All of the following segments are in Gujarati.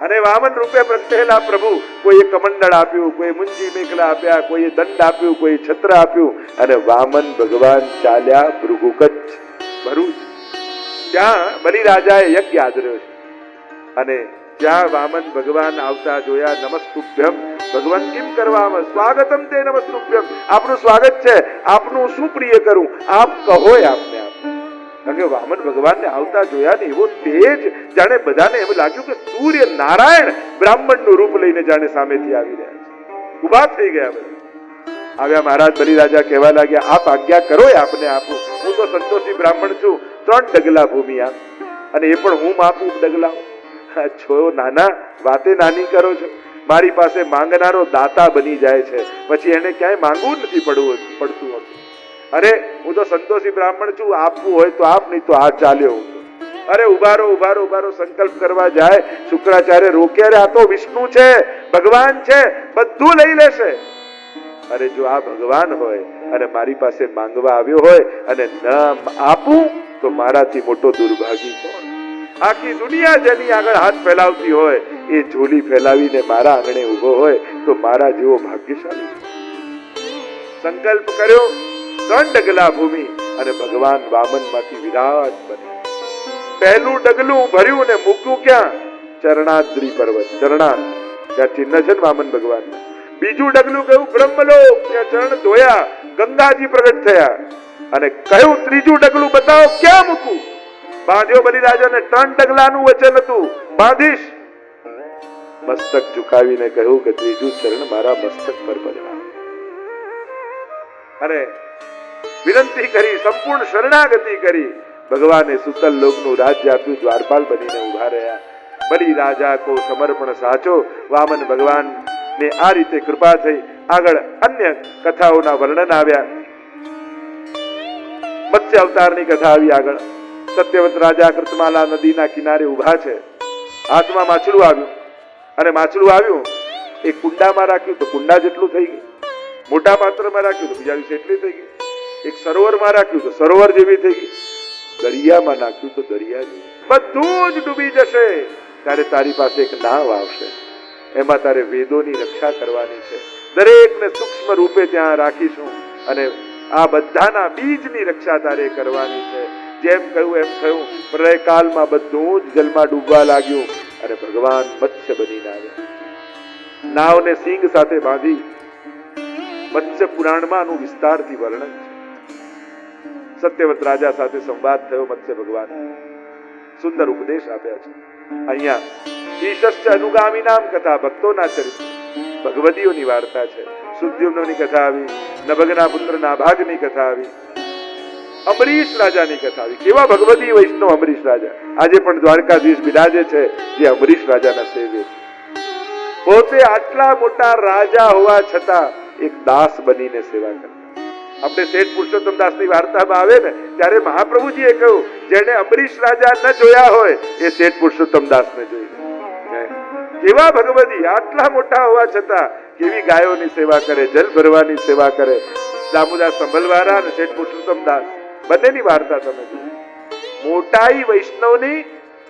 અને વામન રૂપે પ્રગટેલા પ્રભુ કોઈએ કમંડળ આપ્યું, કોઈ મુંજી મેખલા આપ્યા, કોઈએ દંડ આપ્યું, કોઈ છત્ર આપ્યું, અને વામન ભગવાન ચાલ્યા ભૃગુકચ્છ ભરૂચ. ત્યાં બલિરાજાએ યજ્ઞ આદર્યો છે અને જ્યાં વામન ભગવાન આવતા જોયા, નમસ્તુભ્યમ ભગવાન કેમ કરવામાં, સ્વાગતમ તે નમસ્તુભ્યમ, આપનું સ્વાગત છે, આપનું શું પ્રિય કરું, આપ કહો આપને. કારણ કે વામન ભગવાનને આવતા જોયા ને એવો તેજ, જાણે બધાને એમ લાગ્યું કે સૂર્ય નારાયણ બ્રાહ્મણનું રૂપ લઈને જાણે સામેથી આવી રહ્યા છે. ઉભા થઈ ગયા બધા. આવ્યા મહારાજ બલિરાજા કહેવા લાગ્યા, આપ આજ્ઞા કરો આપને આપું. હું તો સંતોષી બ્રાહ્મણ છું, 3 ડગલા ભૂમિ આપ, અને એ પણ હું માપું ડગલા. છો નાના, વાતે નાની કરો છો. મારી પાસે માંગનારો દાતા બની જાય છે, પછી એને ક્યાંય માંગવું નથી પડતું હતું. અરે હું તો સંતોષી બ્રાહ્મણ છું, આપવું હોય તો આપ, નહીં તો આ ચાલ્યો. અરે ઉભારો ઉભારો ઉભારો, સંકલ્પ કરવા જાય. શુક્રાચાર્ય રોકે, અરે આ તો વિષ્ણુ છે, ભગવાન છે, બધું લઈ લેશે. અરે જો આ ભગવાન હોય અને મારી પાસે માંગવા આવ્યો હોય અને ન આપું તો મારાથી મોટો દુર્ભાગી કોણ? આખી દુનિયા જેની આગળ હાથ ફેલાવતી હોય એ ઝોલી ફેલાવીને મારા આંગણે ઉભો હોય તો મારા જેવો ભાગ્યશાળી. સંકલ્પ કર્યો, 3 ડગલા ભૂમિ, અને ભગવાન વામન માંથી વિરાટ બને. પહેલું ડગલું ભર્યું ને મૂક્યું ક્યાં? ચરણાદ્રી પર્વત, ચરણા, ત્યાં ચિહ્ન છે ને વામન ભગવાન. બીજું ડગલું કહ્યું બ્રહ્મલોક, ત્યાં ચરણ ધોયા, ગંગાજી પ્રગટ થયા. અને કહ્યું ત્રીજું ડગલું બતાવો, ક્યાં મૂકું? બાંધ્યો બલિરાજાને. 3 ડગલાનું વચન હતું, બાંધીશ. મસ્તક ઝુકાવીને કહ્યું કે ત્રીજું ચરણ મારા મસ્તક પર પધરાવો. અને વિનંતી કરી, સંપૂર્ણ શરણાગતિ કરી. ભગવાને સુતલ લોકનું રાજ્ય આપ્યું, દ્વારપાલ બનીને ઉભા રહ્યા. બલિરાજા કો સમર્પણ સાચો. વામન ભગવાન ને આ રીતે કૃપા થઈ. આગળ અન્ય કથાઓના વર્ણન આવ્યા. મત્સ્ય અવતારની કથા આવી આગળ. સત્યવત રાજા કૃતમાલા નદીના કિનારે ઉભા છે. હાથમાં માછલું આવ્યું, અને માછલું આવ્યું એક કુંડામાં રાખ્યું તો કુંડા જેટલું થઈ ગયું, મોટા પાત્રમાં રાખ્યું તો બીજા એટલી થઈ ગઈ, એક સરોવરમાં રાખ્યું તો સરોવર જેવી થઈ ગઈ, દરિયામાં નાખ્યું તો દરિયા જેવી. બધું જ ડૂબી જશે ત્યારે તારી પાસે એક નાવ આવશે, એમાં તારે વેદોની રક્ષા કરવાની છે. દરેકને સૂક્ષ્મ રૂપે ત્યાં રાખીશું અને આ બધાના બીજની રક્ષા તારે કરવાની છે. જેમ કહ્યું એમ થયું. પ્રલયકાલમાં બધું જ જલમાં ડૂબવા લાગ્યું અને ભગવાન મત્સ્ય બનીને આવ્યા. નાવને સિંગ સાથે બાંધી. મત્સ્ય પુરાણમાં આનું વિસ્તારથી વર્ણન છે. સત્યવત રાજા સાથે સંવાદ થયો મત્સ્ય ભગવાન, સુંદર ઉપદેશ આપ્યા છે. અહીંયા ઈશશ્ચ અનુગામી નામ કથા, ભક્તોના ચરિત્ર, ભગવદીઓની વાર્તા છે. સુદ્યુમ્નની કથા આવી, નભગના પુત્ર નાભાગની કથા આવી, અમરીશ રાજાની કથા આવી. કેવા ભગવદી વૈષ્ણવ અમરીશ રાજા, આજે પણ દ્વારકાધીશ બિરાજે છે જે અમરીશ રાજાના સેવે છે. પોતે આટલા મોટા રાજા હોવા છતાં એક દાસ બનીને સેવા કરતા. આપણે શેઠ પુરુષોત્તમ દાસની વાર્તામાં આવે ને ત્યારે મહાપ્રભુજીએ કહ્યું, જેને અમરીશ રાજા ન જોયા હોય એ શેઠ પુરુષોત્તમ દાસને જોઈ. કેવા ભગવદી, આટલા મોટા હોવા છતાં કેવી ગાયોની સેવા કરે, જલ ભરવાની સેવા કરે. દામોદાસ સંભલવાળા અને શેઠ પુરુષોત્તમ દાસ બંનેની વાર્તા તમે જુઓ. મોટાઈ વૈષ્ણવની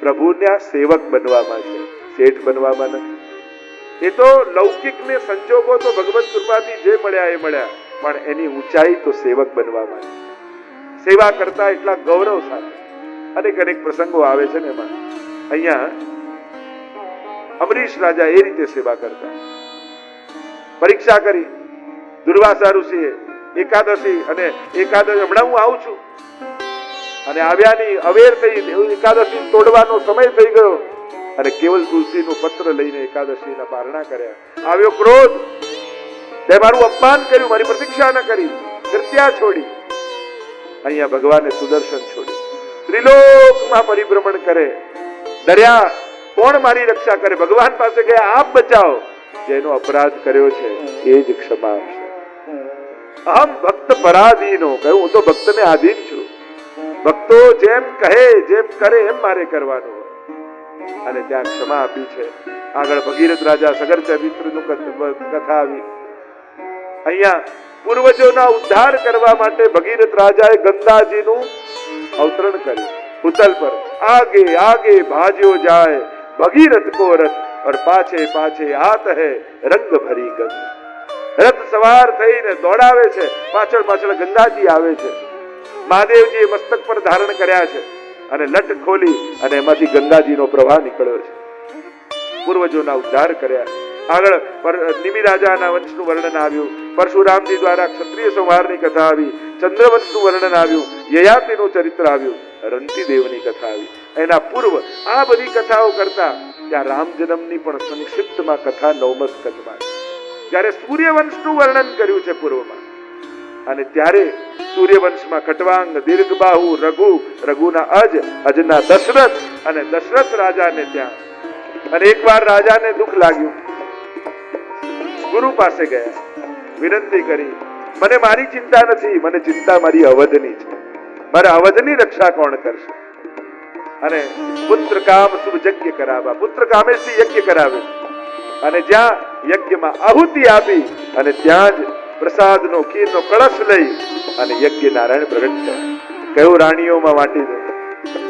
પ્રભુના સેવક બનવામાં છે, શેઠ બનવામાં નથી. એ તો લૌકિક ને સંજોગો તો ભગવત કૃપાથી જે મળ્યા એ મળ્યા, પણ એની ઊંચાઈ તો સેવક બનવામાં છે. સેવા કરતા એટલા ગૌરવ સાથે અનેક અનેક પ્રસંગો આવે છે ને એમાં. અહીંયા અમરીશ રાજા એ રીતે સેવા કરતા. પરીક્ષા કરી દુર્વાસા ઋષિએ એકાદશી, અને એકાદશી હમણાં હું આવું છું અને આવ્યાની અવેર થઈ, એકાદશી તોડવાનો સમય થઈ ગયો અને કેવલ તુલસીનું પત્ર લઈને એકાદશીના પારણા કર્યા. આવ્યો ક્રોધ, તે મારું અપમાન કર્યું, મારી પ્રતીક્ષા ન કરી, કૃત્યા છોડી. અહીંયા ભગવાને સુદર્શન છોડી, ત્રિલોકમાં પરિભ્રમણ કરે. દરિયા કોણ મારી રક્ષા કરે? ભગવાન પાસે ગયા, આપ બચાવો. જેનો અપરાધ કર્યો છે એ જ ક્ષમા આપશે. અહમ ભક્ત પરાધીનો, કહ્યું હું તો ભક્તને આધીન છું. ભક્તો જેમ કહે જેમ કરે એમ મારે કરવાનું હોય. અને ત્યાં ક્ષમા આપી છે. આગળ ભગીરથ રાજા સગર ચરિત્રનું કથા આવી. અહીંયા પૂર્વજોના ઉદ્ધાર કરવા માટે ભગીરથ રાજાએ ગંગાજીનું અવતરણ કર્યું. ઉતલ પર આગે આગે ભાજ્યો જાય ભગીરથ કો રથ, और પાછે પાછે આત હે રંગ ભરી ગંગ. રથ સવાર થઈને દોડાવે છે, પાછળ પાછળ ગંગાજી આવે છે. મહાદેવજીએ મસ્તક પર ધારણ કર્યા છે અને લટ ખોલી અને એમાંથી ગંગાજીનો પ્રવાહ નીકળ્યો છે. પૂર્વજોના ઉદ્ધાર કર્યા. આગળ નિમિ રાજાના વંશનું વર્ણન આવ્યું, પરશુરામજી દ્વારા ક્ષત્રિય સંહારની કથા આવી, ચંદ્રવંશનું વર્ણન આવ્યું, યયાતિનું ચરિત્ર આવ્યું, રંતિદેવની કથા આવી. એના પૂર્વ આ બધી કથાઓ કરતા ત્યાં રામ જન્મની પણ સંક્ષિપ્તમાં કથા 9મા સ્કંદમાં. જ્યારે સૂર્યવંશનું વર્ણન કર્યું છે પૂર્વમાં, અને ત્યારે સૂર્યવંશમાં ખટવાંગ, દીર્ઘબાહુ, રઘુના અજના દશરથ, અને દશરથ રાજાને ત્યાં. અને એકવાર રાજાને દુઃખ લાગ્યું, ગુરુ પાસે ગયા, વિનંતી કરી, મને મારી ચિંતા નથી, મને ચિંતા મારી અવધની છે, મારા અવધની રક્ષા કોણ કરશે? અને પુત્ર કામ શુભ યજ્ઞ કરાવવા, પુત્ર કામેશથી યજ્ઞ કરાવે. અને જ્યાં યજ્ઞમાં આહુતિ આપી અને ત્યાં જ પ્રસાદનો ખીરનો કળશ લઈ અને યજ્ઞ નારાયણ પ્રગટ થયા. કયું રાણીઓમાં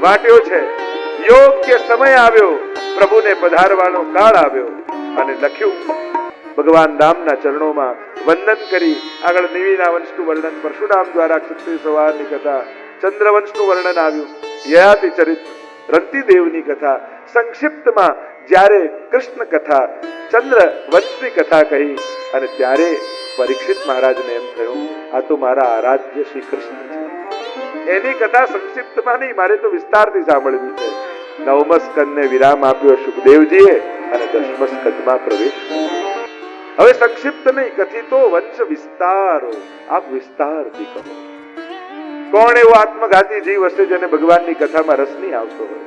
વાટ્યો છે. યોગ્ય સમય આવ્યો, પ્રભુને પધારવાનો કાળ આવ્યો, અને લખ્યું ભગવાન રામના ચરણોમાં વંદન કરી. આગળ નિમિના વંશનું વર્ણન, પરશુરામ દ્વારા ક્ષત્રિય સંહારની કથા, ચંદ્રવંશનું વર્ણન આવ્યું, યયાતિ ચરિત્ર, રંતિદેવની કથા. સંક્ષિપ્તમાં જ્યારે કૃષ્ણ કથા, ચંદ્ર વંશની કથા કહી, અને ત્યારે પરીક્ષિત મહારાજને એમ થયું, આ તો મારા આરાધ્ય શ્રી કૃષ્ણ છે. એની કથા સંક્ષિપ્તમાં નહીં, મારે તો વિસ્તારથી સાંભળવી છે. 9મા સ્કંદને વિરામ આપ્યો સુખદેવજીએ અને 10મા સ્કંદમાં પ્રવેશ કર્યો. હવે સંક્ષિપ્ત નહીં, કથિતો વંશ વિસ્તારો. આપ વિસ્તારથી કહો. કોણ એવો આત્મઘાતી જીવ હશે જેને ભગવાનની કથામાં રસ નહીં આવતો હોય?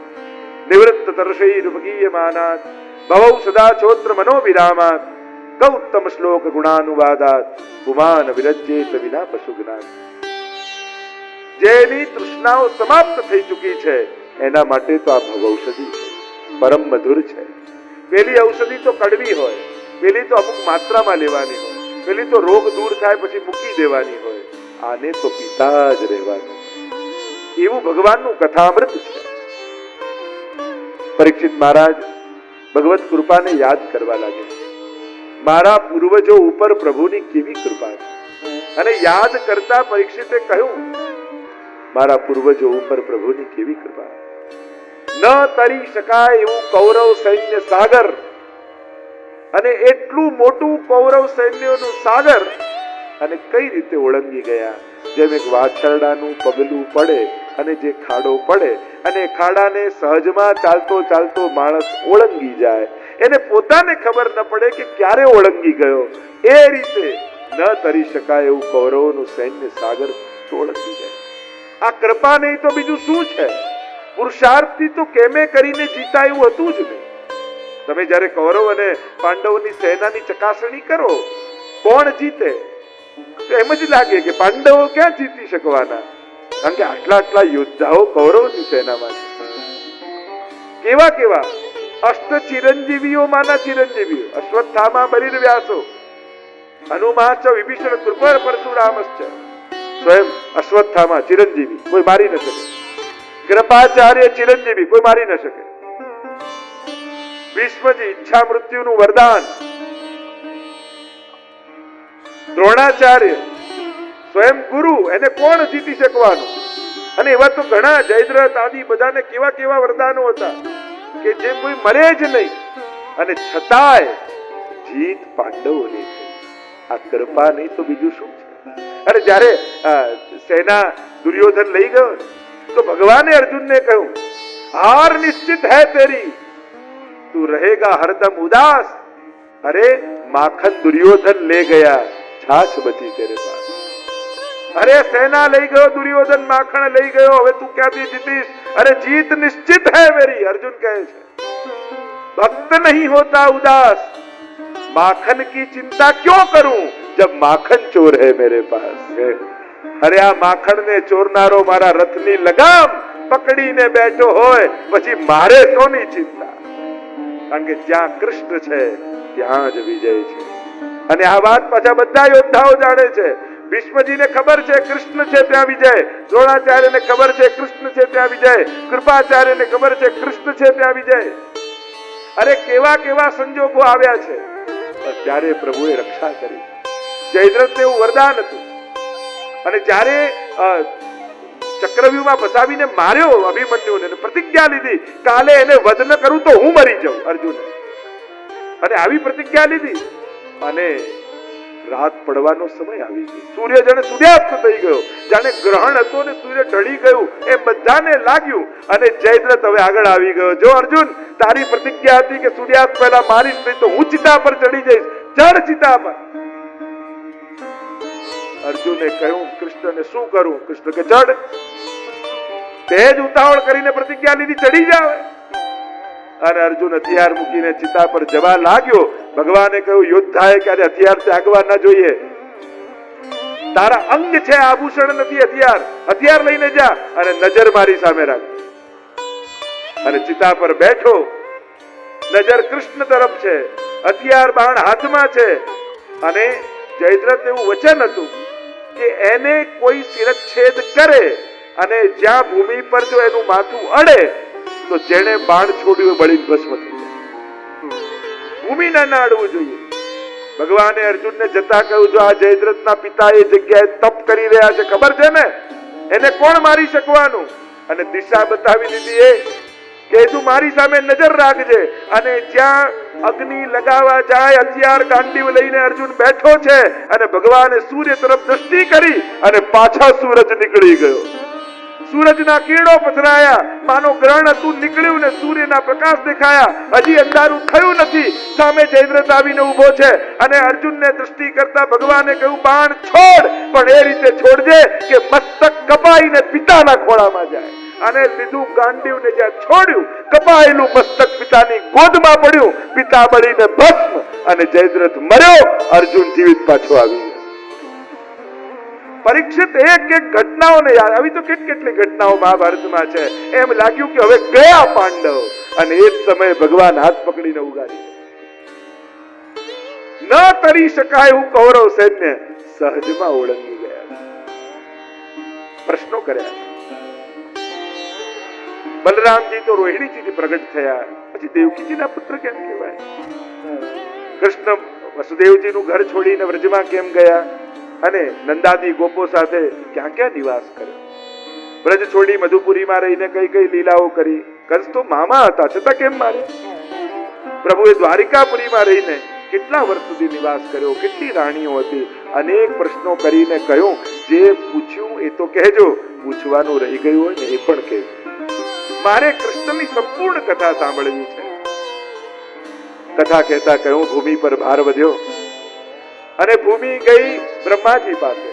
નિવૃત્ત તર્ષૈર્ભગીયમાનાત ભવૌ સદા ચોત્ર મનોવિરામાત ગૌતમ શ્લોક ગુણાનુવાદાત પુમાન વિરજ્યેત વિના પશુજ્ઞાન. જેની તૃષ્ણાઓ સમાપ્ત થઈ ચૂકી છે એના માટે તો આ ભવૌષધિ છે, પરમ મધુર છે. પેલી ઔષધિ તો કડવી હોય, પેલી તો અમુક માત્રામાં લેવાની હોય, પેલી તો રોગ દૂર થાય પછી મૂકી દેવાની હોય, આને તો પીતા જ રહેવાનું. એવું ભગવાનનું કથામૃત છે. પરીક્ષિત મહારાજ ભગવત કૃપાને યાદ કરવા લાગ્યા. મારા પૂર્વજો ઉપર પ્રભુની કેવી કૃપા છે. અને યાદ કરતા પરીક્ષિતે કહ્યું, મારા પૂર્વજો ઉપર પ્રભુની કેવી કૃપા. ન તરી શકાય એવું કૌરવ સૈન્ય સાગર, અને એટલું મોટું કૌરવ સૈન્યનું સાગર, અને કઈ રીતે ઓળંગી ગયા. જેમ એક વાછરડાનું પગલું પડે અને જે ખાડો પડે, અને ખાડાને સહજમાં ચાલતો ચાલતો માણસ ઓળંગી જાય, એને પોતાને ખબર ન પડે કે ક્યારે ઓળંગી ગયો. એ રીતે ન તરી શકાય એવું કૌરવોનું સૈન્ય સાગર ઓળંગી જાય. આ કૃપા નહીં તો બીજું શું છે? પુરુષાર્થથી તો કેમે કરીને જીતા એવું હતું જ નહીં. તમે જયારે કૌરવ અને પાંડવોની સેનાની ચકાસણી કરો, કોણ જીતે, તો એમ જ લાગે કે પાંડવો ક્યાં જીતી શકવાના, કારણ કે આટલા યોદ્ધાઓ કૌરવની સેનામાં છે. કેવા કેવા અષ્ટ ચિરંજીવીઓમાંના ચિરંજીવીઓ, અશ્વત્થામા બલિર્વ્યાસો, હનુમાન ચ વિભીષણ કૃપર પરશુરામશ્ચ. સ્વયં અશ્વત્થામા ચિરંજીવી, કોઈ મારી ન શકે. કૃપાચાર્ય ચિરંજીવી, કોઈ મારી ન શકે. ભીષ્મજી ઈચ્છા મૃત્યુનું વરદાન. દ્રોણાચાર્ય સ્વયં ગુરુ, એને કોણ જીતી શકવાનું? અને એવા તો ઘણા જયદ્રથ આદિ બધાને કેવા કેવા વરદાનો હતા કે જે કોઈ મરે જ નહીં, અને છતાંય જીત પાંડવોની થઈ. આ કૃપા નહીં તો બીજું શું છે? અરે જ્યારે સેના દુર્યોધન લઈ ગયો તો ભગવાને અર્જુનને કહ્યું, હાર નિશ્ચિત હૈ તેરી, તું रहेगा हरदम उदास. अरे माखन दुर्योधन ले गया, छाछ बची तेरे पास. अरे सेना લઈ ગયો દુર્યોધન, માખણ લઈ ગયો, હવે તું ક્યાંથી જીતીશ? અરે જીત નિશ્ચિત है मेरी. અર્જુન કહે છે, भक्त नहीं होता उदास, माखन की चिंता क्यों करूं जब माखन चोर है मेरे पास. अरे આ માખણ ને ચોરનારો મારા રથની લગામ પકડીને બેઠો હોય પછી મારે કોની ચિંતા? કારણ કે જ્યાં કૃષ્ણ છે ત્યાં જ વિજય છે. અને આ વાત પાછા બધા યોદ્ધાઓ જાણે છે. ભીષ્મજીને ખબર છે કૃષ્ણ છે ત્યાં વિજય, દ્રોણાચાર્યને ખબર છે કૃષ્ણ છે ત્યાં વિજય, કૃપાચાર્યને ખબર છે કૃષ્ણ છે ત્યાં વિજય. અરે કેવા કેવા સંજોગો આવ્યા છે, પણ ત્યારે પ્રભુએ રક્ષા કરી. જયદ્રથને એવું વરદાન હતું, અને જ્યારે ચક્રવ્યૂહમાં ફસાવીને માર્યો અભિમન્યુને, પ્રતિજ્ઞા લીધી કાલે એને વધ ન કરું તો હું મરી જાઉં અર્જુને, અને આવી પ્રતિજ્ઞા લીધી, અને રાત પડવાનો સમય આવી ગયો, સૂર્ય જાણે સૂર્યાસ્ત થઈ ગયો, જાણે ગ્રહણ હતું ને સૂર્ય ઢળી ગયું એ બધાને લાગ્યું, અને જયદ્રથ હવે આગળ આવી ગયો. જો અર્જુન, તારી પ્રતિજ્ઞા હતી કે સૂર્યાસ્ત પહેલા મારીશ નહીં તો હું ચિતા પર ચડી જઈશ, ચડ ચિતા પર. અર્જુને કહ્યું કૃષ્ણને શું કરું? કૃષ્ણ કે ચડ. તે જ ઉતાવળ કરીને પ્રતિજ્ઞા લીધી, ચડી જાવ. અને અર્જુન હથિયાર મૂકીને ચિતા પર જવા લાગ્યો. ભગવાને કહ્યું યોદ્ધાએ ક્યારે હથિયાર ત્યાગવા ન જોઈએ. તારા અંગ છે, આભૂષણ નથી હથિયાર. હથિયાર લઈને જા અને નજર મારી સામે રાખ. અને ચિતા પર બેઠો, નજર કૃષ્ણ તરફ છે, હથિયાર બાણ હાથમાં છે. અને જયદ્રથ એવું વચન હતું કે એને કોઈ શિરચ્છેદ કરે અને જ્યાં ભૂમિ પર જો એનું માથું અડે તો જેણે બાણ છોડ્યું બળીને ભસ્મ થઈ જાય. ભૂમિને ના અડવું જોઈએ. ભગવાને અર્જુનને જતા કહ્યું, જો આ જયદ્રથના પિતા એ જગ્યાએ તપ કરી રહ્યા છે, ખબર છે ને, એને કોણ મારી શકવાનું? અને દિશા બતાવી દીધી એ કે તું મારી સામે નજર રાખજે. અને જ્યાં અગ્નિ લગાવવા જાય, હથિયાર ગાંડીવ લઈને અર્જુન બેઠો છે, અને ભગવાને સૂર્ય તરફ દ્રષ્ટિ કરી અને પાછા સૂરજ નીકળી ગયો. સૂરજના કિરણો પથરાયા, માનો ગ્રહણ હતું નીકળ્યું ને સૂર્યના પ્રકાશ દેખાયા. હજી અંધારું થયું નથી, સામે જયદ્રથ આવીને ઉભો છે, અને અર્જુનને દ્રષ્ટિ કરતા ભગવાને કહ્યું બાણ છોડ, પણ એ રીતે છોડજે કે મસ્તક કપાઈને પિતાના ખોળામાં જાય. અને લીધું ગાંડીવને જ્યાં છોડ્યું, કપાયેલું મસ્તક પિતાની ગોદમાં પડ્યું, પિતા બળીને ભસ્મ, અને જયદ્રથ મર્યો, અર્જુન જીવિત પાછો આવી ગયો. પરીક્ષિત એક એક ઘટનાઓને યાદ આવી તો કેટલી ઘટનાઓ મહાભારતમાં છે. એમ લાગ્યું કે હવે ગયા પાંડવ, અને એ જ સમયે ભગવાન હાથ પકડીને ઉગાડી. ન તરી શકાય હું કૌરવ સૈન્ય સહજમાં ઓળંગી ગયા. પ્રશ્નો કર્યા. બલરામજી તો રોહિણીજીથી પ્રગટ થયા, પછી દેવકીજીના પુત્ર કેમ કહેવાય? કૃષ્ણ વસુદેવજીનું ઘર છોડીને વ્રજમાં કેમ ગયા, અને નંદાદી ગોપો સાથે ક્યાં ક્યાં નિવાસ કર્યો? વ્રજ છોડી મધુપુરીમાં રહીને કઈ કઈ લીલાઓ કરી? કંસ તો મામા હતા છતાં કેમ માર્યા? પ્રભુએ દ્વારિકાપુરીમાં રહીને કેટલા વર્ષ સુધી નિવાસ કર્યો? કેટલી રાણીઓ હતી? અનેક પ્રશ્નો કરીને કહ્યું, જે પૂછ્યું એ તો કહેજો, પૂછવાનું રહી ગયું હોય ને એ પણ કહેજો. મારે કૃષ્ણની સંપૂર્ણ કથા સાંભળવી છે. કથા કહેતા કહ્યું, ભૂમિ પર ભાર વધ્યો, અને ભૂમિ ગઈ બ્રહ્માજી પાસે.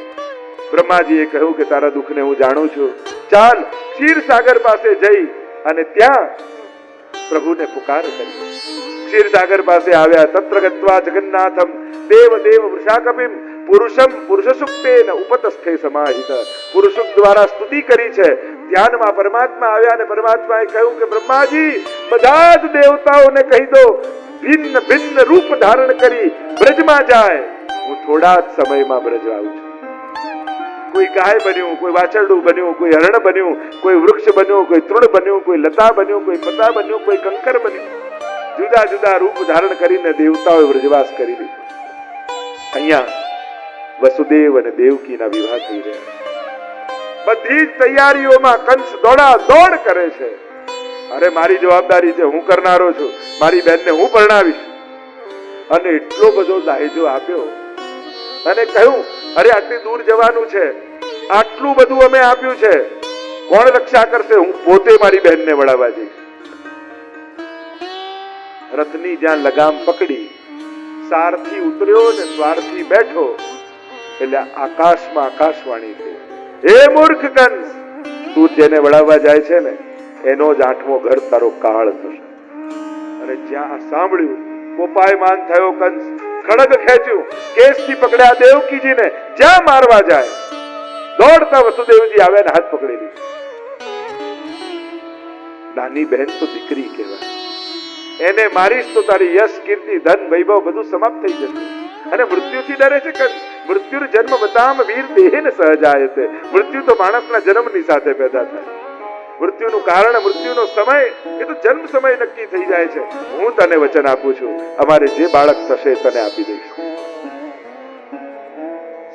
બ્રહ્માજીએ કહ્યું કે તારા દુઃખને હું જાણું છું, ચાલ ક્ષીરસાગર પાસે જઈ અને ત્યાં પ્રભુને પુકાર કરી. ક્ષીરસાગર પાસે આવ્યા. તત્ર ગત્વા જગન્નાથમ દેવ દેવ વૃષાકપિમ પુરુષમ પુરુષસુક્તેન ઉપતસ્થે સમાહિત. પુરુષુક દ્વારા સ્તુતિ કરી છે. ધ્યાનમાં પરમાત્મા આવ્યા, અને પરમાત્માએ કહ્યું કે બ્રહ્માજી, બધા જ દેવતાઓને કહી દો ભિન્ન ભિન્ન રૂપ ધારણ કરી બ્રજમાં જાય. હું થોડા જ સમયમાં બ્રજ આવું છું. કોઈ ગાય બન્યું, કોઈ વાછરડું બન્યું, કોઈ હરણ બન્યું, કોઈ વૃક્ષ બન્યું, કોઈ તૃણ બન્યું, કોઈ લતા બન્યું, કોઈ પતા બન્યું, કોઈ કંકર બન્યું. જુદા જુદા રૂપ ધારણ કરીને દેવતાઓએ વ્રજવાસ કરી દીધો. અહીંયા વસુદેવ અને દેવકીના વિવાહ થઈ રહ્યા. બધી જ તૈયારીઓમાં કંસ દોડા દોડ કરે છે. અરે મારી જવાબદારી છે, હું કરનારો છું, મારી બેનને હું પરણાવીશ. અને એટલો બધો દહેજો આપ્યો, અને કહ્યું અરે આટલી દૂર જવાનું છે, આટલું બધું અમે આપ્યું છે, કોણ રક્ષા કરશે? હું પોતે મારી બહેનને વળાવવા જઈશ. રથની જ્યાં લગામ પકડી, સારથી ઉતર્યો ને દ્વારથી બેઠો, એટલે આકાશમાં આકાશવાણી થઈ, હે મૂર્ખ કંસ, તું જેને વળાવવા જાય છે ને એનો જ 8મો ઘર તારો કાળ થશે. અને જ્યાં સાંભળ્યું, કોપાયમાન થયો કંસ, ખડગ ખેંચ્યું, કેસથી પકડ્યા દેવકીજીને. જ્યાં મારવા જાય, દોડતા વસુદેવજી આવ્યા ને હાથ પકડી લીધો. નાની બહેન તો દીકરી કહેવાય, એને મારીશ તો તારી યશ, કીર્તિ, ધન, વૈભવ બધું સમાપ્ત થઈ જશે. અને મૃત્યુથી ડરે છે કંસ. મૃત્યુ જન્મ બતામ વીર દેહેન સહજાયતે. મૃત્યુ તો માણસના જન્મની સાથે પેદા થાય. મૃત્યુનું કારણ, મૃત્યુનો સમય એ તો જન્મ સમય નક્કી થઈ જાય છે. હું તને વચન આપું છું, અમારે જે બાળક થશે તને આપી દઈશું.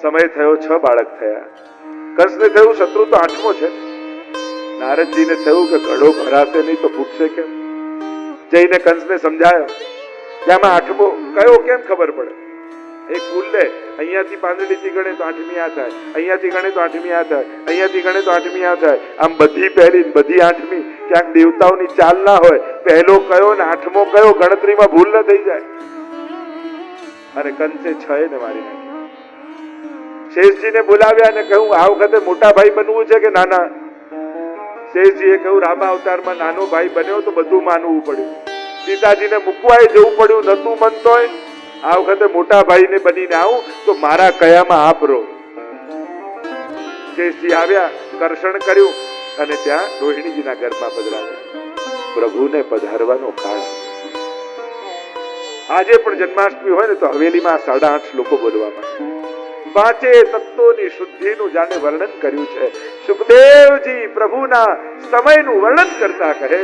સમય થયો, 6 બાળક થયા. કંસને થયું શત્રુ તો 8મો છે. નારદજીને થયું કે ઘડો ભરાશે નહીં તો ફૂટશે કેમ? જઈને કંસને સમજાયો કે આમાં 8મો કયો કેમ ખબર પડે? એક ફૂલ લે, અહીંયાથી પાંદડીથી ગણે તો 8મી આ થાય, અહીંયાથી ગણે તો 8મી આ થાય, અહીંયાથી ગણે તો 8મી આ થાય. આમ બધી પહેલી બધી 8મી. ક્યાંક દેવતાઓની ચાલ ના હોય, પહેલો કયો ને 8મો કયો ગણતરીમાં ભૂલ ન થઈ જાય. અને કંસે 6 ને મારી નાખી. શેષજીને બોલાવ્યા અને કહ્યું આ વખતે મોટા ભાઈ બનવું છે કે નાના? શેષજીએ કહ્યું રામા અવતારમાં નાનો ભાઈ બન્યો તો બધું માનવું પડ્યું. સીતાજીને મૂકવાય જવું પડ્યું, નતું મનતોય. આ વખતે મોટા ભાઈને બનીને આવું તો મારા કયામાં આપ રહો. શેષજી આવ્યા, કર્ષણ કર્યું અને ત્યાં રોહિણીજીના ઘરમાં પધરાવ્યા. પ્રભુને પધારવાનો કાળ. આજે પણ જન્માષ્ટમી હોય ને તો હવેલીમાં 8.5 શ્લોકો બોલવામાં. 5 તત્વોની શુદ્ધિનું જાણે વર્ણન કર્યું છે. સુખદેવજી પ્રભુના સમયનું વર્ણન કરતા કહે